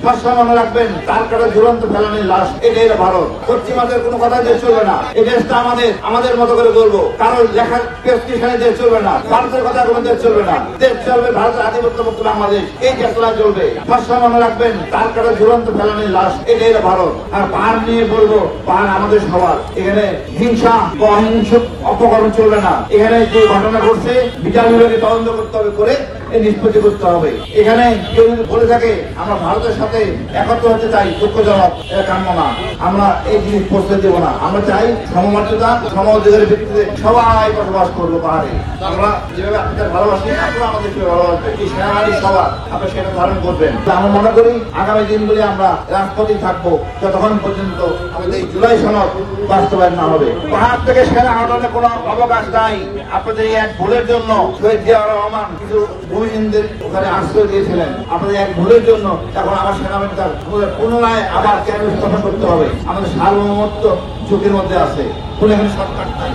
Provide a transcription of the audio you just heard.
সবসময় মনে রাখবেন তার কাটা ঝুলন্ত ফেলানির লাশ, এটাই ভারত। পশ্চিমাদের কোনো কথা দিয়ে চলবে না। এই দেশটা আমাদের মতো করে বলবো, কারণ লেখার প্রেসক্রিপশনে দেশ চলবে না, ভারতের কথা কোনো দেশ চলবে না। দেশ চলবে ভারতের আধিপত্যমুক্ত বাংলাদেশ, এই চেতনা চলবে। সবসময় মনে রাখবেন তার কাটা ঝুলন্ত ফেলানির লাশ, এটাই ভারত। আর পাহাড় নিয়ে বলবো, পাহাড় আমাদের সবার। এখানে হিংসা অহিংস অপকরণ চলবে না। এখানে যে ঘটনা ঘটছে বিচার বিভাগে তদন্ত করতে হবে, করে নিষ্পত্তি করতে হবে। এখানে কেউ যদি বলে থাকে আমরা ভারতের সাথে একত্র হতে চাই, দুঃখজনক, এটা কাম্য না। আমরা এই জিনিস পৌঁছতে দেব না। আমরা চাই সমমর্যাদা, সম অধিকারের ভিত্তিতে সবাই বসবাস করবো পাহাড়ে। আমরা যেভাবে আপনাদের ভালোবাসি, আপনারা আমাদের সেভাবে ভালোবাসবেন। এই সেনাবাহিনী সবার আপনারা সেটা ধারণ করবেন। আমরা মনে করি আগামী দিনগুলি আমরা রাজপথে থাকবো যতক্ষণ পর্যন্ত আমাদের এই জুলাই সনদ বাস্তবায়ন না হবে। পাহাড় থেকে সেনা হটানোর কোনো অবকাশ নাই। আপনাদের এই এক ভুলের জন্য শহীদ জিয়াউর রহমান কিছু ভূমিহীনদের ওখানে আশ্রয় দিয়েছিলেন। আপনাদের এক ভুলের জন্য এখন আমার সেনাবাহিনী তার পুনরায় আবার কেন স্থাপন করতে হবে। আমাদের সার্বভৌমত্ব ঝুঁকির মধ্যে আছে। এখানে সরকার নাই।